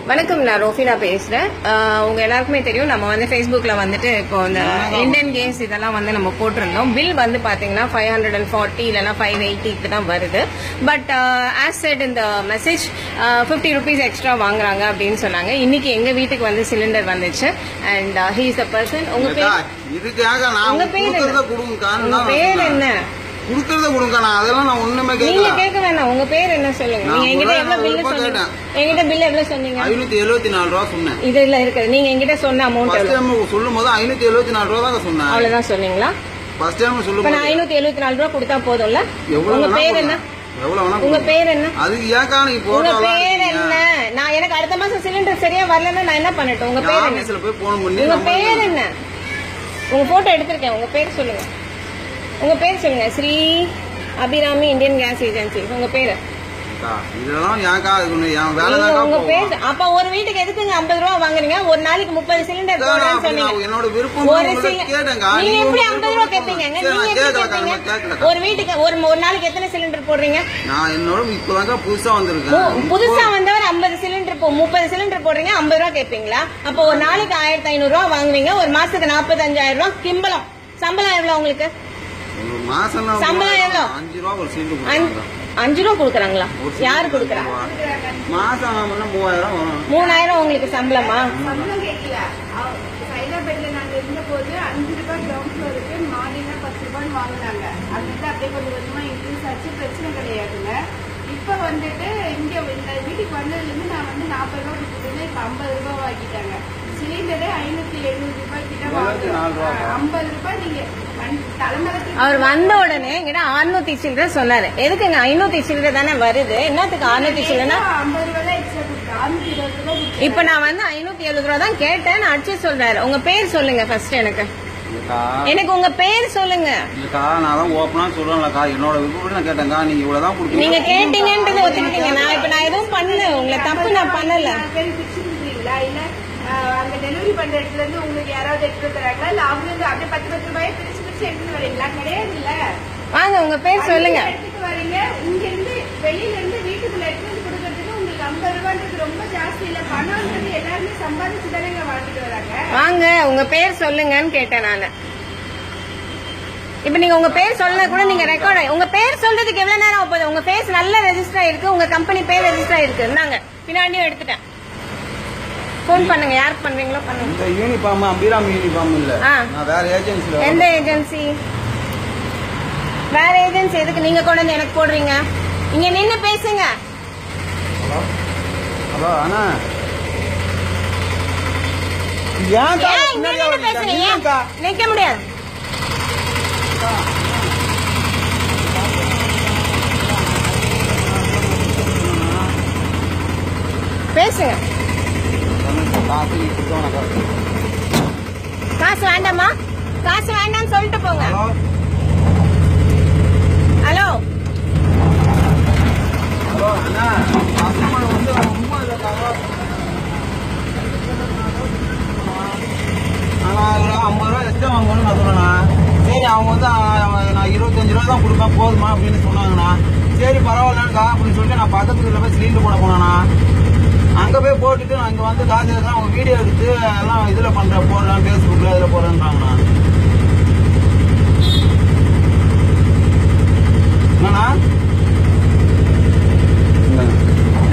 வணக்கம், நான் ரோஃபினா பேசுறேன். உங்க எல்லாருக்குமே தெரியும், நம்ம வந்து ஃபேஸ்புக்ல வந்துட்டு இப்போ இந்த இந்தியன் கேஸ் இதெல்லாம் வந்து நம்ம போட்டிருந்தோம். பில் வந்து பாத்தீங்கன்னா 540 இல்லைன்னா 580 தான் வருது. பட் ஆஸ் செட் இந்த மெசேஜ் 50 rupees எக்ஸ்ட்ரா வாங்குறாங்க அப்படின்னு சொன்னாங்க. இன்னைக்கு எங்க வீட்டுக்கு வந்து சிலிண்டர் வந்துச்சு. And he is the person. உங்க பேர் என்ன? குடுக்கறத கொடுங்க. நான் அதெல்லாம் நான் ஒண்ணுமே கேட்கல. நீங்க கேட்க வேணாம். உங்க பேர் என்ன சொல்லுங்க. நீங்க என்கிட்ட எவ்வளவு பில் சொன்னீங்க? என்கிட்ட பில் எவ்வளவு சொன்னீங்க? 574 ரூபாய் சொன்னேன். இதுல இருக்கு. நீங்க என்கிட்ட சொன்ன அமௌண்ட் ஃபர்ஸ்ட் டைம் சொல்லும்போது 574 ரூபாய் தான் சொன்னேன். அவ்வளவுதான் சொன்னீங்களா? ஃபர்ஸ்ட் டைம் சொல்லும்போது நான் 574 ரூபாய் கொடுத்தா போதும்ல? உங்க பேர் என்ன? உங்க பேர் என்ன? அதுக்கு ஏக்கா நீ போறா? உங்க பேர் என்ன? நான் எனக்கு அடுத்த மாசம் சிலிண்டர் சரியா வரலன்னா நான் என்ன பண்ணட்டும்? உங்க பேர் என்ன? ஆபீஸ்ல போய் போன் பண்ணி உங்க பேர் என்ன? உங்க போட்டோ எடுத்திருக்கேன். உங்க பேர் சொல்லுங்க. உங்க பேர் சொல்லுங்க. Shri Abirami Indian gas agency. உங்க பேரு? இதெல்லாம் ஏன்க்கா என் வேலை தான். உங்க பேர் அப்ப ஒரு வீட்டுக்கு எதுக்குங்க 50 ரூபாய் வாங்குறீங்க? ஒரு நாளைக்கு 30 சிலிண்டர் போடுறேன்னு சொன்னீங்க. என்னோட விருப்பம் ஒரு கேட்டேங்க. நீங்க எப்படி 50 ரூபாய் கேட்பீங்க? நீங்க கேட்கறீங்க. ஒரு வீட்டுக்கு ஒரு நாளைக்கு எத்தனை சிலிண்டர் போடுறீங்க? நான் என்னோட இப்பதான் புதுசா வந்திருக்கேன். புதுசா வந்தவர் 50 சிலிண்டர் 30 சிலிண்டர் போடுறீங்க, 50 ரூபாய் கேட்பீங்களா? அப்ப ஒரு நாளைக்கு 1500 ரூபாய் வாங்குவீங்க. ஒரு மாசத்துக்கு 45,000 ரூபாய் கிம்பளம். சம்பளம் எவ்வளவு உங்களுக்கு? சம்பளம் எவ்வளவு? 5 ரூபாய் ஒரு சிலிண்டர். 5 ரூபா கொடுக்குறாங்களா? யாரு கொடுக்குறா? மாசம் 3000 உங்களுக்கு சம்பளமா? சம்பளம் கேட்கல. ஹைதராபாத்ல நாங்க இருந்த போது 5 ரூபாய் கிரவுண்ட் ஃப்ளோருக்கு மாடினா 10 ரூபாய் வாங்கினாங்க. அது வந்து அப்படியே கொஞ்சம் கொஞ்சமா இன்க்ரீஸ் ஆச்சு. பிரச்சனை கிடையாதுங்க. இப்ப வந்துட்டு இங்க இந்த வீட்டுக்கு வந்ததுல இருந்து நான் வந்து 40 ரூபாய் கொடுத்துருந்தேன். இப்ப 50 ரூபாய் வாங்கிட்டாங்க. சிலிண்டரே 570 ரூபாய் கிட்ட வாங்குறாங்க. 50 ரூபாய் நீங்க அவர் வந்த உடனே என்கிட்ட 600 சில்லற சொன்னாரு. எதுக்குங்க 500 சில்லற தானே வருது? என்னத்துக்கு 600 சில்லறனா? இப்ப நான் வந்து 570 ரூபா தான் கேட்டேன். நான் அடிச்சு சொல்றாரு. உங்க பேர் சொல்லுங்க ஃபர்ஸ்ட். எனக்கு உங்க பேர் சொல்லுங்க. நான் ஓப்பனா சொல்றேன்லக்கா, என்னோட விருப்பம் நான் கேட்டேங்க. நீங்க இவ்வளவுதான் கொடுத்தீங்க. நீங்க கேட்டீங்கன்றது ஒத்துக்கிட்டீங்க. நான் எதுவும் பண்ணல. உங்களை தப்பு நான் பண்ணல. இல்ல அங்க டெலிவரி பண்ற இடத்துல இருந்து உங்களுக்கு யாராவது எடுத்து தராங்களா? இல்ல அவங்க வந்து அப்படியே 10 ரூபாய் பிரிச்சு பிரிச்சு எடுத்துட்டு வரீங்களா? கிடையாது இல்ல. வாங்க, உங்க பேர் சொல்லுங்க. எடுத்துட்டு வரீங்க. இங்க இருந்து வெளியில இருந்து வீட்டுக்குள்ள எடுத்து கொடுக்கறதுக்கு உங்களுக்கு 50 ரூபாய்ன்றது ரொம்ப ஜாஸ்தி இல்ல. பணம்ன்றது எல்லாருமே சம்பாதிச்சு தானே வாங்கிட்டு வராங்க. வாங்க, உங்க பேர் சொல்லுங்கன்னு கேட்டேன் நானு. இப்ப நீங்க உங்க பேர் சொல்ல கூட நீங்க ரெக்கார்ட். உங்க பேர் சொல்றதுக்கு எவ்வளவு நேரம் ஆகுது? உங்க பேர் நல்ல ரெஜிஸ்டர் ஆயிருக்கு. உங்க கம்பெனி பேர் ரெஜிஸ்டர் ஆயிருக்கு. நாங்க பின்னாடியும் எடுத்துட்டேன். போன் பண்ணுங்க. யாருக்கு பண்றீங்களோ பண்ணுங்க. இந்த யூனிஃபார்ம் அபிராமி யூனிஃபார்ம் இல்ல. நான் வேற ஏஜென்சில. எந்த ஏஜென்சி? வேற ஏஜென்சி எதுக்கு நீங்க கொண்டு வந்து எனக்கு போடுறீங்க? இங்க நின்னு பேசுங்க. ஹலோ அண்ணா, ஏன் நின்னு பேசுறீங்க? நிக்க முடியாது. பேசுங்க. காசு வேண்டாமா? காசு வேண்டாம்னு சொல்லிட்டு போங்க. ஹலோ ஹலோ அண்ணா, கஸ்டமர் வந்து ரொம்ப ஆனா 50 ரூபாய் எக்ஸ்ட்ரா வாங்கணும்னு நான் சொன்னேண்ணா. சரி, அவங்க வந்து நான் 25 ரூபா தான் கொடுப்பேன் போதுமா அப்படின்னு சொன்னாங்கண்ணா. சரி பரவாயில்லக்கா அப்படின்னு சொல்லிட்டு நான் பக்கத்துல போய் சிலிண்டர் போட போனேண்ணா. அங்க போய் போட்டுட்டு நான் இங்க வந்து காசு எடுத்து அவங்க வீடியோ எடுத்து எல்லாம் இதுல பண்ற போடலாம், பேஸ்புக்ல இதுல போடுறேன்றாங்கண்ணா. என்னண்ணா?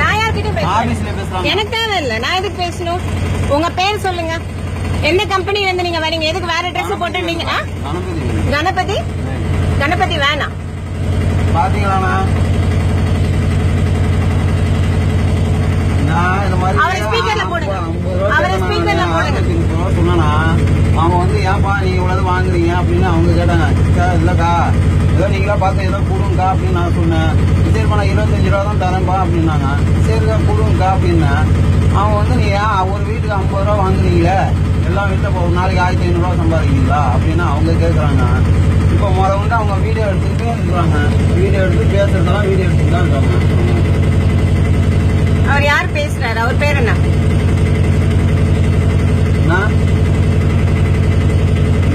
நான் யார்கிட்ட ஆபீஸ்ல பேசுறாங்க. எனக்கு தேவை இல்ல. நான் எதுக்கு பேசணும்? உங்க பேர் சொல்லுங்க. என்ன கம்பெனில இருந்து நீங்க வரீங்க? எதுக்கு வேற ட்ரெஸ் போட்டுட்டீங்க? கணபதி. கணபதி வேணாம். பாத்தீங்களாண்ணா, அவரை ஸ்பீக்கர்ல போடுங்க. அவரை ஸ்பீக்கர்ல போடுங்க. சொன்னா அவங்க வந்து ஏன்பா நீங்க இவ்வளவு வாங்குறீங்க அப்படின்னு அவங்க கேட்டாங்க. இல்லக்கா ஏதோ நீங்களா பார்த்து ஏதோ கொடுங்கக்கா அப்படின்னு நான் சொன்னேன். சரிப்பா நான் 25 ரூபா தான் தரேன்ப்பா அப்படின்னாங்க. சரிக்கா கொடுங்கக்கா அப்படின்னேன். அவங்க வந்து நீ ஏன் ஒரு வீட்டுக்கு 50 ரூபா வாங்குறீங்களே, எல்லா வீட்டில் ஒரு நாளைக்கு 1500 ரூபா சம்பாதிக்கிறீங்களா அப்படின்னு அவங்க கேட்குறாங்க. இப்போ வந்து அவங்க வீடியோ எடுத்துக்கிட்டே இருக்கிறாங்க. வீடியோ எடுத்து பேசுறதெல்லாம் வீடியோ எடுத்துட்டு தான் இருக்காங்க. அவர் யார் பேசுறாரு? அவர் பேர் என்ன?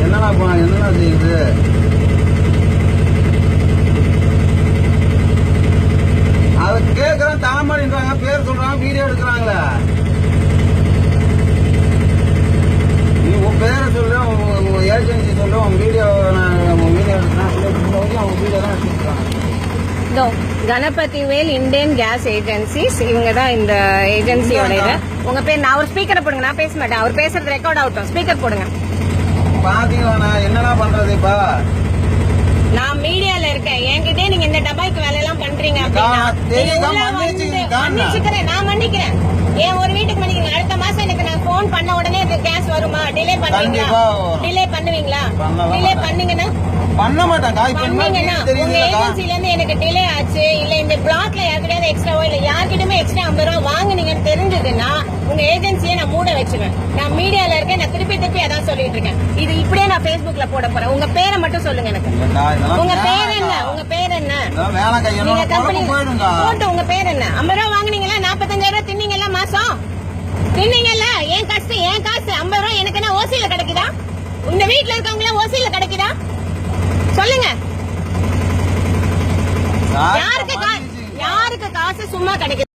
என்னன்னா செய்யுது? அதை கேட்கறேன் தாமடின்றாங்க, பேர் சொல்றாங்க, வீடியோ எடுக்கிறாங்களே. கணபதி வேல் இந்தியன் கேஸ் ஏஜென்சிஸ், இவங்க தான் இந்த ஏஜென்சியோட இது. உங்க பேர்? நான் ஒரு ஸ்பீக்கரை போடுங்க, நான் பேச மாட்டேன், அவர் பேசுறது ரெக்கார்ட் ஆகட்டும். ஸ்பீக்கர் போடுங்க. பாத்தீங்களா என்னடா பண்றது இப்ப? நான் மீடியால இருக்கேன், என்கிட்டே நீங்க இந்த டபாய்க்கு வேலை எல்லாம் பண்றீங்க அப்படின்னா மன்னிச்சுக்கிறேன், நான் மன்னிக்கிறேன். ஏன் ஒரு வீட்டுக்கு மன்னிக்கிறீங்க? அடுத்த மாசம் எனக்கு நான் போன் பண்ண உடனே கேஸ் வருமா? டிலே பண்ணுவீங்களா? டிலே பண்ணுவீங்களா? டிலே பண்ணீங்கன்னா பண்ண மாட்டாங்க. பண்ணீங்கன்னா உங்க ஏஜென்சில இருந்து எனக்கு டிலே ஆச்சு, இல்ல இந்த பிளாக்ல யாருக்கிட்ட எக்ஸ்ட்ராவோ இல்ல யார்கிட்டயுமே எக்ஸ்ட்ரா 50 ரூபா வாங்குனீங்கன்னு தெரிஞ்சதுன்னா உங்க ஏஜென்சியை நான் மூட வச்சுவேன். நான் மீடியால இருக்கேன், நான் திருப்பி அதான் சொல்லிட்டு இருக்கேன். இது இப்படியே நான் Facebookல போட போறேன். உங்க பேரை மட்டும் சொல்லுங்க எனக்கு. உங்க பேர் என்ன? உங்க பேர் என்ன? நீங்க கம்பெனி போட்டு உங்க பேர் என்ன? 50 ரூபா வாங்குனீங்களா? 45,000 தின்னீங்களா மாசம்? தின்னீங்கல்ல? ஏன் காசு 50 ரூபா எனக்கு என்ன ஓசியில கிடைக்குதா? உங்க வீட்டுல இருக்கவங்க எல்லாம் ஓசியில கிடைக்குதா? சொல்லுங்க. யாருக்கு காசு சும்மா கிடைக்குது?